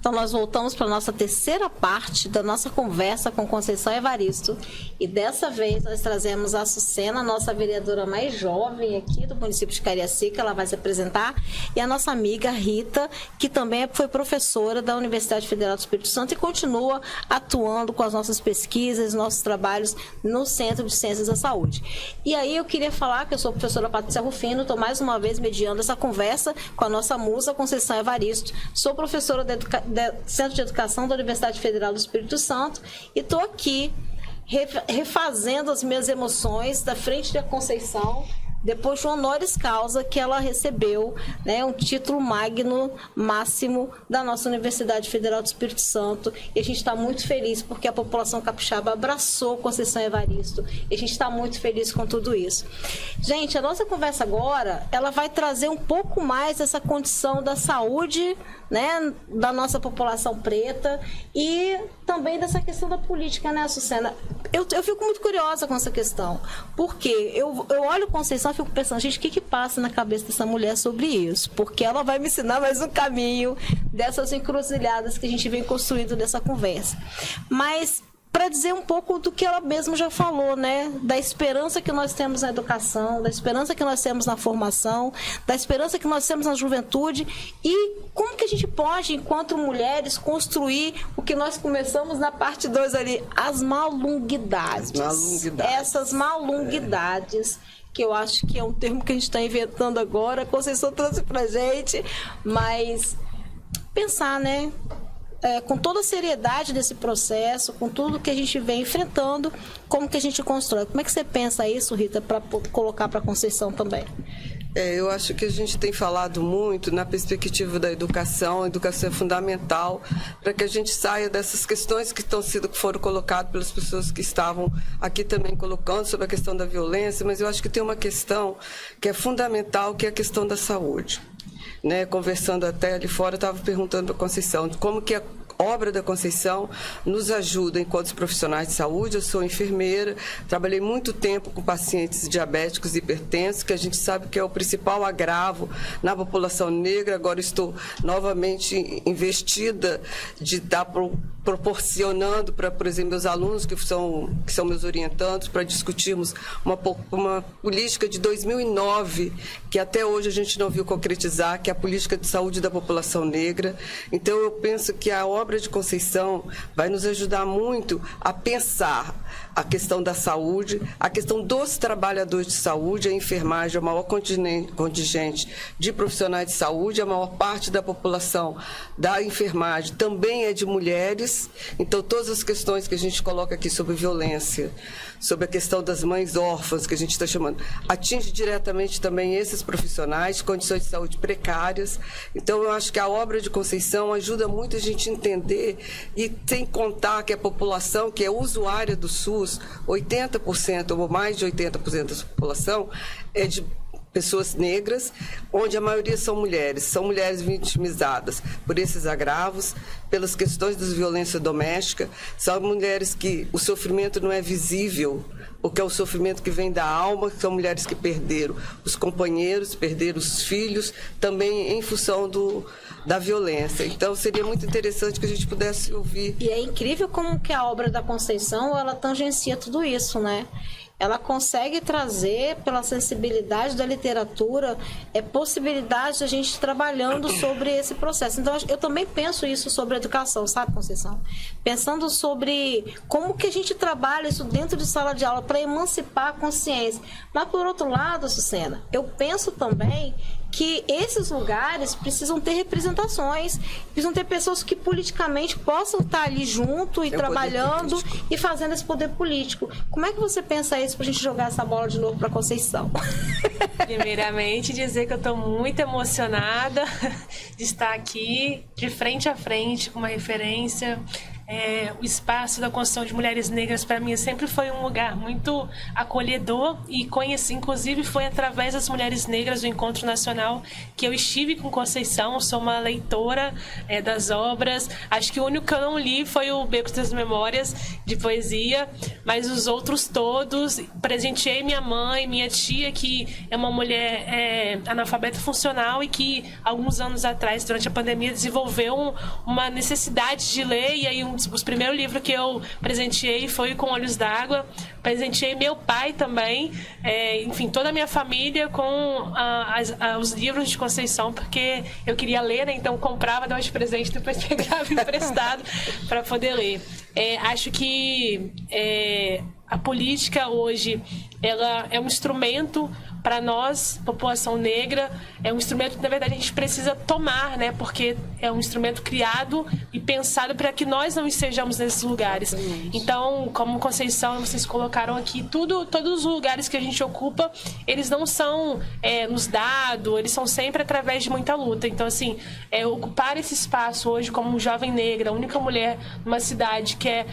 Então, nós voltamos para a nossa terceira parte da nossa conversa com Conceição Evaristo. E dessa vez nós trazemos a Açucena, nossa vereadora mais jovem aqui do município de Cariacica, ela vai se apresentar, e a nossa amiga Rita, que também foi professora da Universidade Federal do Espírito Santo e continua atuando com as nossas pesquisas, nossos trabalhos no Centro de Ciências da Saúde. E aí eu queria falar que eu sou a professora Patrícia Rufino, estou mais uma vez mediando essa conversa com a nossa musa Conceição Evaristo. Sou professora do Centro de Educação da Universidade Federal do Espírito Santo e estou aqui refazendo as minhas emoções da frente da Conceição, depois de um honoris causa que ela recebeu, né, um título magno máximo da nossa Universidade Federal do Espírito Santo. E a gente está muito feliz porque a população capixaba abraçou Conceição Evaristo. E a gente está muito feliz com tudo isso. Gente, a nossa conversa agora, ela vai trazer um pouco mais dessa condição da saúde, né, da nossa população preta e também dessa questão da política, né, Açucena? Eu fico muito curiosa com essa questão, porque eu olho Conceição e fico pensando, gente, o que passa na cabeça dessa mulher sobre isso? Porque ela vai me ensinar mais um caminho dessas encruzilhadas que a gente vem construindo nessa conversa. Mas para dizer um pouco do que ela mesma já falou, né? Da esperança que nós temos na educação, da esperança que nós temos na formação, da esperança que nós temos na juventude e como que a gente pode, enquanto mulheres, construir o que nós começamos na parte 2 ali, as malunguidades. Essas malunguidades, que eu acho que é um termo que a gente está inventando agora, a Conceição trouxe pra gente, mas pensar, né? Com toda a seriedade desse processo, com tudo que a gente vem enfrentando, como que a gente constrói. Como é que você pensa isso, Rita, para colocar para a Conceição também? Eu acho que a gente tem falado muito na perspectiva da educação. A educação é fundamental para que a gente saia dessas questões que foram colocadas pelas pessoas que estavam aqui também colocando sobre a questão da violência, mas eu acho que tem uma questão que é fundamental, que é a questão da saúde. Né, conversando até ali fora, eu estava perguntando para a Conceição como que a obra da Conceição nos ajuda enquanto profissionais de saúde. Eu sou enfermeira, trabalhei muito tempo com pacientes diabéticos e hipertensos, que a gente sabe que é o principal agravo na população negra. Agora estou novamente investida de estar proporcionando para, por exemplo, meus alunos, que são meus orientandos, para discutirmos uma política de 2009, que até hoje a gente não viu concretizar, que é a política de saúde da população negra. Então, eu penso que a obra de Conceição vai nos ajudar muito a pensar a questão da saúde, a questão dos trabalhadores de saúde, a enfermagem, o maior contingente de profissionais de saúde, a maior parte da população da enfermagem também é de mulheres. Então, todas as questões que a gente coloca aqui sobre violência, sobre a questão das mães órfãs, que a gente está chamando, atinge diretamente também esses profissionais, condições de saúde precárias. Então, eu acho que a obra de Conceição ajuda muito a gente a entender, e sem contar que a população que é usuária do SUS, 80% ou mais de 80% da população é de pessoas negras, onde a maioria são mulheres vitimizadas por esses agravos, pelas questões da violência doméstica, são mulheres que o sofrimento não é visível, porque é o sofrimento que vem da alma, são mulheres que perderam os companheiros, perderam os filhos, também em função da violência. Então, seria muito interessante que a gente pudesse ouvir. E é incrível como que a obra da Conceição, ela tangencia tudo isso, né? Ela consegue trazer, pela sensibilidade da literatura, possibilidade de a gente ir trabalhando sobre esse processo. Então, eu também penso isso sobre a educação, sabe, Conceição? Pensando sobre como que a gente trabalha isso dentro de sala de aula para emancipar a consciência. Mas, por outro lado, Açucena, eu penso também que esses lugares precisam ter representações, precisam ter pessoas que politicamente possam estar ali junto e trabalhando e fazendo esse poder político. Como é que você pensa isso para a gente jogar essa bola de novo para Conceição? Primeiramente, dizer que eu estou muito emocionada de estar aqui, de frente a frente, com uma referência o espaço da construção de mulheres negras, para mim, sempre foi um lugar muito acolhedor e conheci, inclusive, foi através das Mulheres Negras do Encontro Nacional que eu estive com Conceição. Sou uma leitora das obras. Acho que o único que eu não li foi o Becos das Memórias, de poesia, mas os outros todos. Presenteei minha mãe, minha tia, que é uma mulher analfabeta funcional e que, alguns anos atrás, durante a pandemia, desenvolveu uma necessidade de ler, e aí os primeiros livros que eu presenteei foi Com Olhos d'Água. Presenteei meu pai também, enfim, toda a minha família com os livros de Conceição, porque eu queria ler, né? Então comprava, dava de presente, depois pegava emprestado para poder ler. Acho que a política hoje, ela é um instrumento para nós, população negra, é um instrumento que, na verdade, a gente precisa tomar, né? Porque é um instrumento criado e pensado para que nós não estejamos nesses lugares. Exatamente. Então, como Conceição, vocês colocaram aqui, todos os lugares que a gente ocupa, eles não são nos dados, eles são sempre através de muita luta. Então, assim, ocupar esse espaço hoje como jovem negra, a única mulher numa cidade que é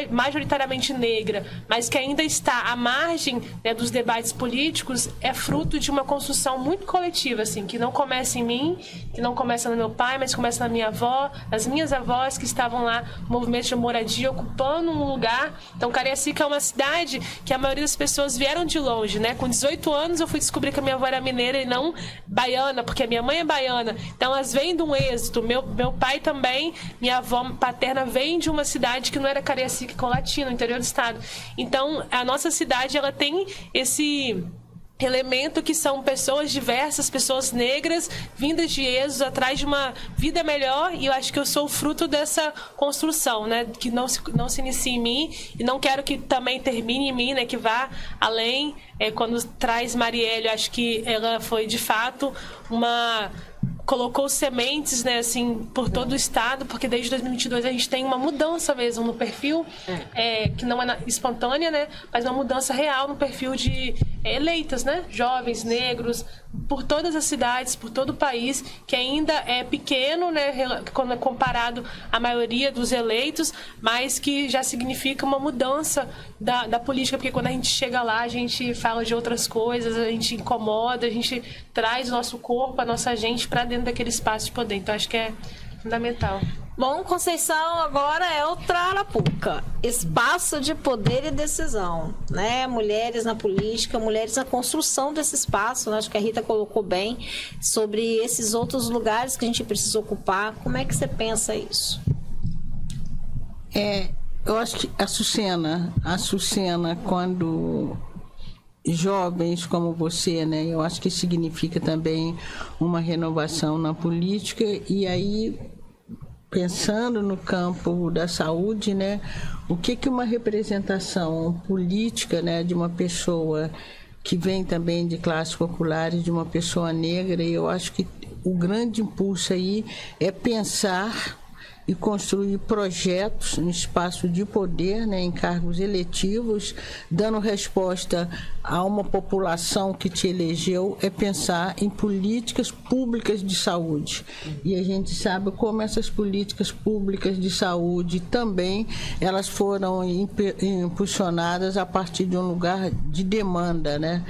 majoritariamente negra, mas que ainda está à margem, né, dos debates políticos, é fruto de uma construção muito coletiva, assim, que não começa em mim, que não começa no meu pai, mas começa na minha avó, nas minhas avós que estavam lá no movimento de moradia, ocupando um lugar. Então, Cariacica é uma cidade que a maioria das pessoas vieram de longe, né? Com 18 anos eu fui descobrir que a minha avó era mineira e não baiana, porque a minha mãe é baiana. Então, elas vêm de um êxito. Meu pai também, minha avó paterna vem de uma cidade que não era Cariacica, Colatina, no interior do estado. Então, a nossa cidade, ela tem esse elemento que são pessoas diversas, pessoas negras, vindas de êxodo, atrás de uma vida melhor, e eu acho que eu sou fruto dessa construção, né? Que não se inicia em mim, e não quero que também termine em mim, né? Que vá além. Quando traz Marielle, eu acho que ela foi, de fato, colocou sementes, né, assim, por todo o estado, porque desde 2022 a gente tem uma mudança mesmo no perfil, que não é espontânea, né, mas uma mudança real no perfil de eleitas, né, jovens, negros, por todas as cidades, por todo o país, que ainda é pequeno, né, quando comparado à maioria dos eleitos, mas que já significa uma mudança da política, porque quando a gente chega lá, a gente fala de outras coisas, a gente incomoda, a gente traz o nosso corpo, a nossa gente para dentro daquele espaço de poder. Então, acho que é fundamental. Bom, Conceição agora é o Trarapuca, espaço de poder e decisão, né? Mulheres na política, mulheres na construção desse espaço, né? Acho que a Rita colocou bem sobre esses outros lugares que a gente precisa ocupar. Como é que você pensa isso? Eu acho que a Sucena, quando jovens como você, né? Eu acho que significa também uma renovação na política, e aí, pensando no campo da saúde, né? O que uma representação política, né, de uma pessoa que vem também de classes populares, de uma pessoa negra, e eu acho que o grande impulso aí é pensar e construir projetos no espaço de poder, né, em cargos eletivos, dando resposta a uma população que te elegeu, é pensar em políticas públicas de saúde. E a gente sabe como essas políticas públicas de saúde também, elas foram impulsionadas a partir de um lugar de demanda, né?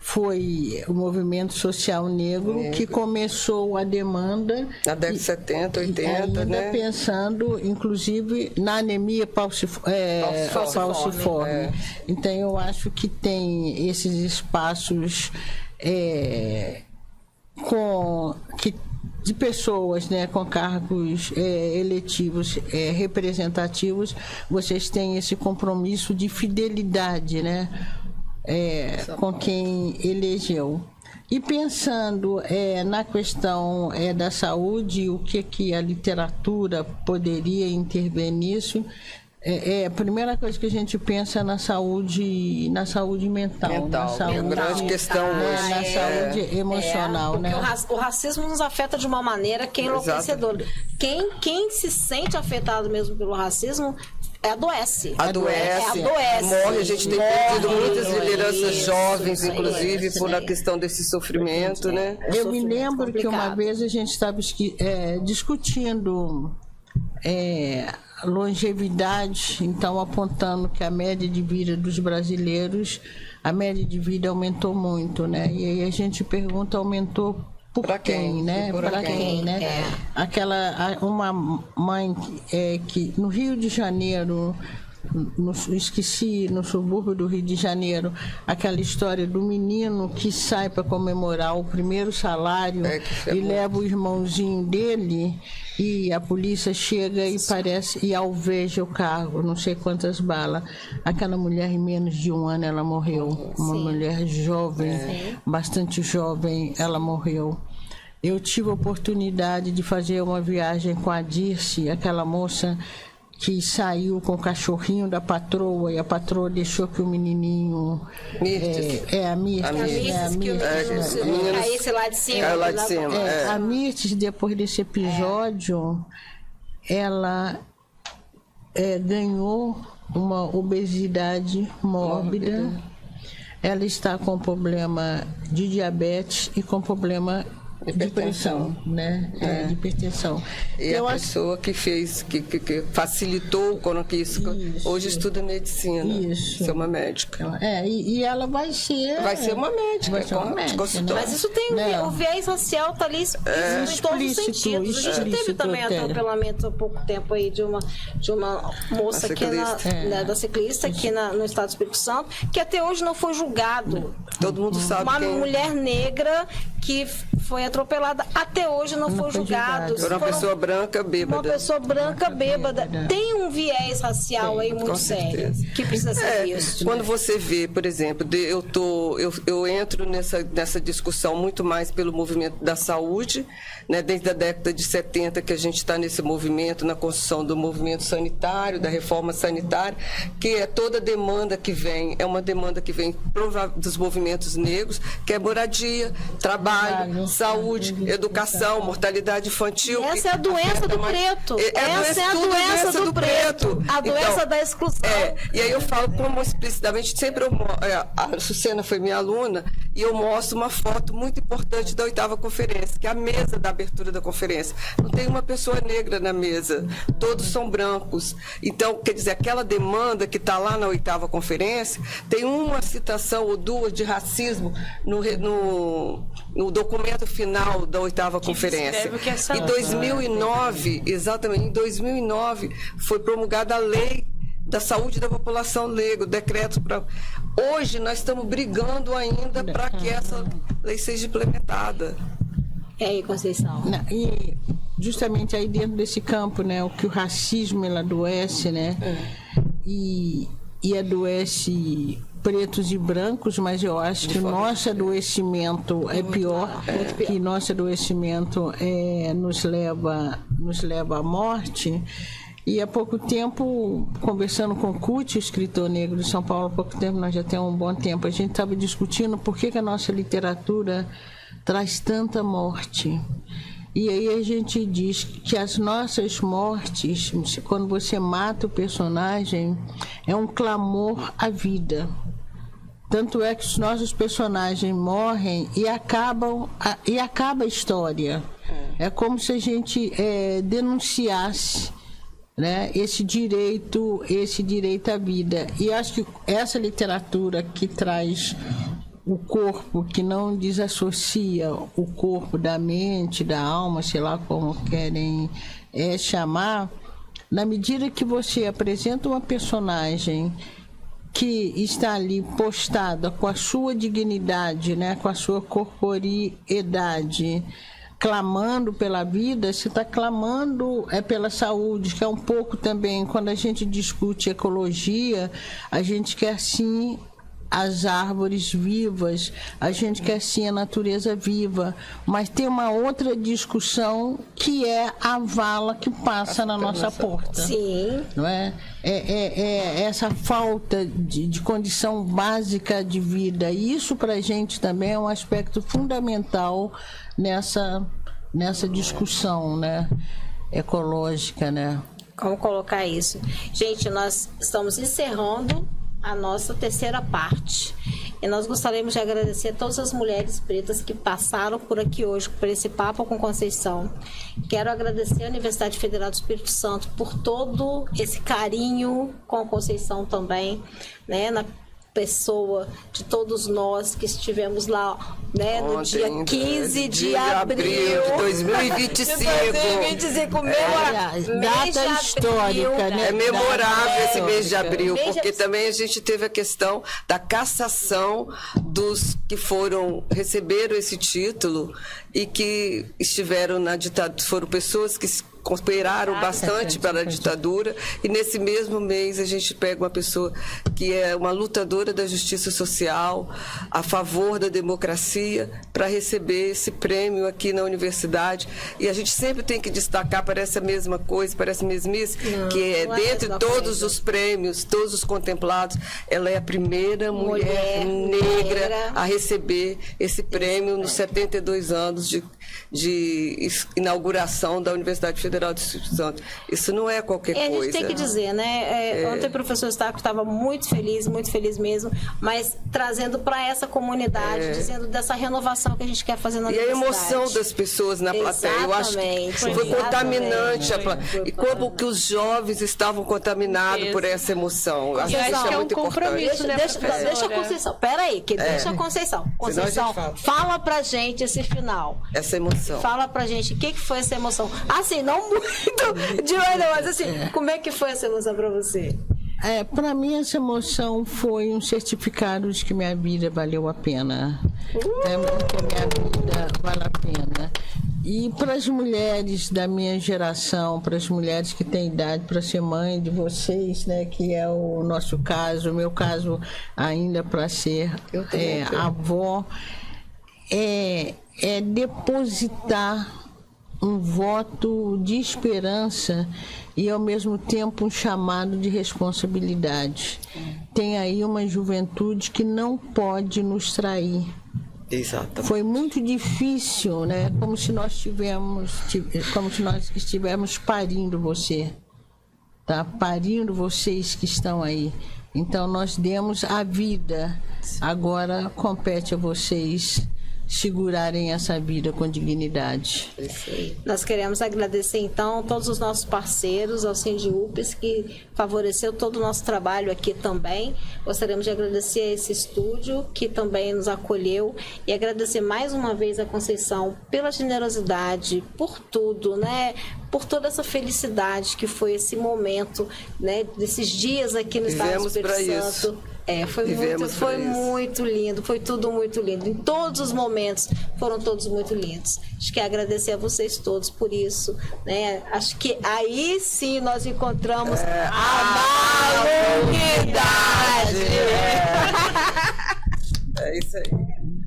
Foi o movimento social negro que começou a demanda na década de 70, 80, ainda, né? Pensando, inclusive, na anemia falciforme. Então, eu acho que tem esses espaços de pessoas, né, com cargos eletivos representativos. Vocês têm esse compromisso de fidelidade, né? Com quem elegeu. E pensando na questão da saúde, o que a literatura poderia intervir nisso, a primeira coisa que a gente pensa na saúde mental. Na saúde, uma grande questão hoje. Na saúde emocional. Né? O racismo nos afeta de uma maneira que é enlouquecedora. Quem se sente afetado mesmo pelo racismo adoece. Morre. A gente tem perdido muitas lideranças jovens, inclusive, por a questão desse sofrimento, né? Eu me lembro que uma vez a gente estava discutindo longevidade, então apontando que a média de vida dos brasileiros, a média de vida aumentou muito, né? E aí a gente pergunta, aumentou por quem, né? Para quem, né? Uma mãe que no Rio de Janeiro, no subúrbio do Rio de Janeiro, aquela história do menino que sai para comemorar o primeiro salário e leva o irmãozinho dele, e a polícia chega e alveja o carro, não sei quantas balas. Aquela mulher, em menos de um ano, ela morreu. Uma mulher jovem, bastante jovem, ela morreu. Eu tive a oportunidade de fazer uma viagem com a Dirce, aquela moça que saiu com o cachorrinho da patroa, e a patroa deixou que o menininho... a Mirtes. Caísse lá de cima. Caiu lá de cima. A Mirtes, depois desse episódio, ela ganhou uma obesidade mórbida. Ela está com problema de diabetes e com problema de pressão, né? De hipertensão. E a pessoa que fez, que facilitou quando isso, hoje estuda medicina. Isso. Ser uma médica. E ela vai ser... Vai ser uma médica. Vai ser uma médica, né? Mas isso tem o viés racial, tá ali em todos os sentidos. A gente teve também atropelamento há pouco tempo aí de uma moça aqui da ciclista aqui no estado do Espírito Santo, que até hoje não foi julgado. Todo mundo sabe uma mulher negra que foi atropelada, até hoje não foi julgado. Por uma pessoa branca bêbada. Uma pessoa branca bêbada. Tem um viés racial aí muito sério, que precisa ser visto. Quando você vê, por exemplo, eu entro nessa discussão muito mais pelo movimento da saúde, né, desde a década de 70 que a gente está nesse movimento, na construção do movimento sanitário, da reforma sanitária, que é toda demanda que vem, é uma demanda que vem dos movimentos negros, que é moradia, trabalho, saúde, educação, mortalidade infantil. E essa é a doença do preto. Essa é a doença do preto. A doença da exclusão. E aí eu falo como explicitamente, sempre a Sucena foi minha aluna, e eu mostro uma foto muito importante da 8ª conferência, que é a mesa da abertura da conferência. Não tem uma pessoa negra na mesa, todos são brancos. Então, quer dizer, aquela demanda que está lá na 8ª conferência, tem uma citação ou duas de racismo no documento final da 8ª conferência. Em 2009, exatamente, em 2009, foi promulgada a lei da saúde da população negra, o decreto para... Hoje nós estamos brigando ainda para que essa lei seja implementada. Aí, Conceição. E justamente aí dentro desse campo, né, o que o racismo ele adoece, né? E adoece pretos e brancos, mas eu acho que o nosso adoecimento é pior, que nosso adoecimento nos leva à morte. E há pouco tempo, conversando com o Cuti, escritor negro de São Paulo, há pouco tempo, nós já temos um bom tempo, a gente estava discutindo por que a nossa literatura traz tanta morte. E aí a gente diz que as nossas mortes, quando você mata o personagem, é um clamor à vida. Tanto é que os nossos personagens morrem e acaba a história. É como se a gente denunciasse, né, esse direito à vida. E acho que essa literatura que traz o corpo, que não desassocia o corpo da mente, da alma, sei lá como querem chamar, na medida que você apresenta uma personagem que está ali postada com a sua dignidade, né, com a sua corporeidade, clamando pela vida, você está clamando pela saúde, que é um pouco também, quando a gente discute ecologia, a gente quer sim as árvores vivas, a gente quer sim a natureza viva, mas tem uma outra discussão que é a vala que passa na nossa porta. Sim. Não é? Essa falta de condição básica de vida. E isso para a gente também é um aspecto fundamental nessa discussão, né, ecológica, né? Como colocar isso? Gente, nós estamos encerrando a nossa terceira parte. E nós gostaríamos de agradecer a todas as mulheres pretas que passaram por aqui hoje, por esse Papo com Conceição. Quero agradecer à Universidade Federal do Espírito Santo por todo esse carinho com a Conceição também, né, na pessoa de todos nós que estivemos lá, né, no dia 15 de abril de 2025. Data histórica, né? É memorável esse mês de abril, Mês de porque abril. também a gente teve a questão da cassação dos que receberam esse título e que estiveram na ditadura, foram pessoas que cooperaram bastante para a ditadura, e nesse mesmo mês a gente pega uma pessoa que é uma lutadora da justiça social, a favor da democracia, para receber esse prêmio aqui na universidade. E a gente sempre tem que destacar, parece a mesma coisa, parece mesmice, que é não é a dentre mesma todos coisa. os prêmios, todos os contemplados, ela é a primeira mulher negra a receber esse prêmio nos 72 anos de inauguração da Universidade Federal do Espírito Santo. Isso não é qualquer E a coisa. gente tem que dizer, né? Ontem o professor Staco estava muito feliz mesmo, mas trazendo para essa comunidade, dizendo dessa renovação que a gente quer fazer na E a universidade. emoção das pessoas na plateia, eu acho que Exatamente, foi exatamente. contaminante. Foi E como que os jovens estavam contaminados por essa emoção. Eu acho que isso acho que é é um muito compromisso, importante. né, professora? Deixa a Conceição. Peraí, deixa a Conceição. Senão a gente Conceição, fala pra gente esse final. Essa emoção. Fala pra gente o que foi essa emoção. Assim, não muito de olho, mas assim, como é que foi essa emoção pra você? Para mim, essa emoção foi um certificado de que minha vida valeu a pena. Que a minha vida vale a pena. E para as mulheres da minha geração, para as mulheres que têm idade para ser mãe de vocês, né, que é o nosso caso, o meu caso ainda para ser avó, é depositar um voto de esperança e, ao mesmo tempo, um chamado de responsabilidade. Tem aí uma juventude que não pode nos trair. Exato. Foi muito difícil, né? Como se nós estivéssemos parindo você, tá? Parindo vocês que estão aí. Então, nós demos a vida. Agora, compete a vocês segurarem essa vida com dignidade. Nós queremos agradecer, então, todos os nossos parceiros, ao Sindiúpes, que favoreceu todo o nosso trabalho aqui também. Gostaríamos de agradecer a esse estúdio, que também nos acolheu, e agradecer mais uma vez a Conceição pela generosidade, por tudo, né? Por toda essa felicidade que foi esse momento, né? Desses dias aqui no Estado do Espírito Santo. Foi muito lindo, foi tudo muito lindo. Em todos os momentos foram todos muito lindos. Acho que agradecer a vocês todos por isso, né? Acho que aí sim nós encontramos a maluquidade. É isso aí.